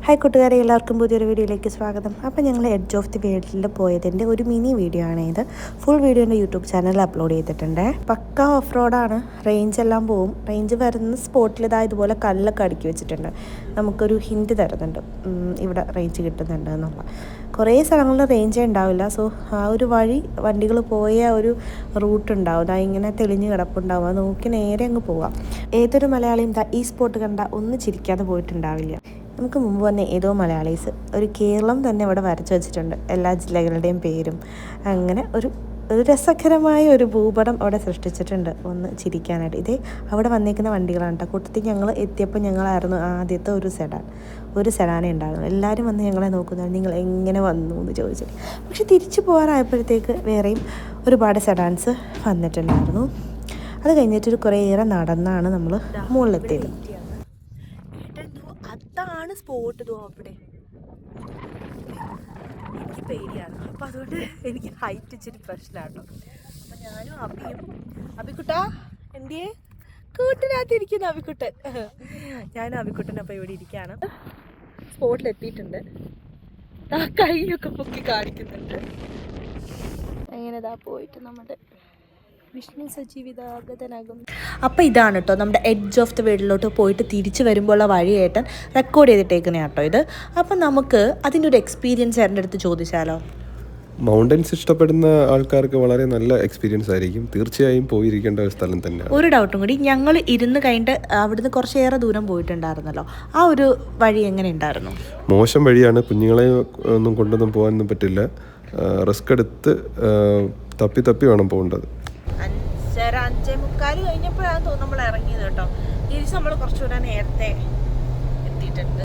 Hi കൂട്ടുകാരെ, എല്ലാവർക്കും പുതിയൊരു വീഡിയോയിലേക്ക് സ്വാഗതം. അപ്പോൾ ഞങ്ങൾ എഡ്ജ് ഓഫ് ദി വേൾഡിൽ പോയതിൻ്റെ ഒരു മിനി വീഡിയോ ആണ് ഇത്. ഫുൾ വീഡിയോ എൻ്റെ യൂട്യൂബ് ചാനലിൽ അപ്ലോഡ് ചെയ്തിട്ടുണ്ട്. പക്ക ഓഫ് റോഡാണ്, റേഞ്ച് എല്ലാം പോവും. റേഞ്ച് വരുന്ന സ്പോട്ടിൽ ഇതുപോലെ കല്ലൊക്കെ അടുക്കി വെച്ചിട്ടുണ്ട്. നമുക്കൊരു ഹിൻറ്റ് തരുന്നുണ്ട് ഇവിടെ റേഞ്ച് കിട്ടുന്നുണ്ട് എന്നുള്ള. കുറേ സ്ഥലങ്ങളിൽ റേഞ്ചേ ഉണ്ടാവില്ല. സോ ആ ഒരു വഴി വണ്ടികൾ പോയ ഒരു റൂട്ട് ഉണ്ടാവും, ഇങ്ങനെ തെളിഞ്ഞ് കിടപ്പുണ്ടാവും. അത് നോക്കി നേരെ അങ്ങ് പോവാം. ഏതൊരു മലയാളിയും ഈ സ്പോട്ട് കണ്ട ഒന്ന് ചിരിക്കാതെ പോയിട്ടുണ്ടാവില്ല. നമുക്ക് മുമ്പ് തന്നെ ഏതോ മലയാളീസ് ഒരു കേരളം തന്നെ ഇവിടെ വരച്ച് വെച്ചിട്ടുണ്ട്, എല്ലാ ജില്ലകളുടെയും പേരും. അങ്ങനെ ഒരു രസകരമായ ഒരു ഭൂപടം അവിടെ സൃഷ്ടിച്ചിട്ടുണ്ട് ഒന്ന് ചിരിക്കാനായിട്ട്. ഇതേ അവിടെ വന്നേക്കുന്ന വണ്ടികളാണ് കേട്ടോ. കൂട്ടത്തിൽ ഞങ്ങൾ എത്തിയപ്പോൾ ഞങ്ങളായിരുന്നു ആദ്യത്തെ ഒരു സെഡാനേ ഉണ്ടായിരുന്നു. എല്ലാവരും വന്ന് ഞങ്ങളെ നോക്കുന്നത് നിങ്ങൾ എങ്ങനെ വന്നു എന്ന് ചോദിച്ചിട്ട്. പക്ഷെ തിരിച്ചു പോകാറായപ്പോഴത്തേക്ക് വേറെയും ഒരുപാട് സെഡാൻസ് വന്നിട്ടുണ്ടായിരുന്നു. അത് കഴിഞ്ഞിട്ടൊരു കുറേയേറെ നടന്നാണ് നമ്മൾ മുകളിലെത്തിയത്. അതാണ് സ്പോട്ട്. അവിടെ എനിക്ക് പേടിയാണ്, അപ്പം അതുകൊണ്ട് എനിക്ക് ഹൈറ്റ് ഇച്ചിരി പ്രശ്നമാട്ടോ. അപ്പം ഞാനും അബിക്കുട്ടാ എന്തിയെ കൂട്ടിനകത്തിരിക്കുന്നു അബിക്കുട്ടൻ. ഞാനും അബിക്കുട്ടൻ അപ്പം ഇവിടെ ഇരിക്കുകയാണ്. സ്പോട്ടിലെത്തിയിട്ടുണ്ട്. ആ കൈയൊക്കെ പൊക്കി കാണിക്കുന്നുണ്ട്. അങ്ങനെ പോയിട്ട് നമ്മുടെ വിഷ്ണു സജീവിതാഗതനാകും. അപ്പോൾ ഇതാണ് കേട്ടോ നമ്മുടെ എഡ്ജ് ഓഫ് ദി വേൾഡിലോട്ട് പോയിട്ട് തിരിച്ചു വരുമ്പോഴുള്ള വഴിയേട്ടൻ റെക്കോർഡ് ചെയ്തിട്ടേക്കുന്ന കേട്ടോ ഇത്. അപ്പം നമുക്ക് അതിൻ്റെ ഒരു എക്സ്പീരിയൻസ് എൻ്റെ അടുത്ത് ചോദിച്ചാലോ? മൗണ്ടൻസ് ഇഷ്ടപ്പെടുന്ന ആൾക്കാർക്ക് വളരെ നല്ല എക്സ്പീരിയൻസ് ആയിരിക്കും. തീർച്ചയായും പോയിരിക്കേണ്ട ഒരു സ്ഥലം തന്നെയാണ്. ഒരു ഡൗട്ടും കൂടി, ഞങ്ങൾ ഇരുന്ന് കഴിഞ്ഞിട്ട് അവിടുന്ന് കുറച്ചേറെ ദൂരം പോയിട്ടുണ്ടായിരുന്നല്ലോ, ആ ഒരു വഴി എങ്ങനെ ഉണ്ടായിരുന്നു? മോശം വഴിയാണ്, കുഞ്ഞുങ്ങളെ ഒന്നും കൊണ്ടൊന്നും പോകാനൊന്നും പറ്റില്ല. റിസ്ക് എടുത്ത് തപ്പി വേണം പോകേണ്ടത്. 5:45 കഴിഞ്ഞപ്പോഴാണ് തോന്നുന്നു നമ്മൾ ഇറങ്ങിയത് കേട്ടോ. തിരിച്ച് നമ്മൾ കുറച്ചുകൂടെ നേരത്തെ എത്തിയിട്ടുണ്ട്.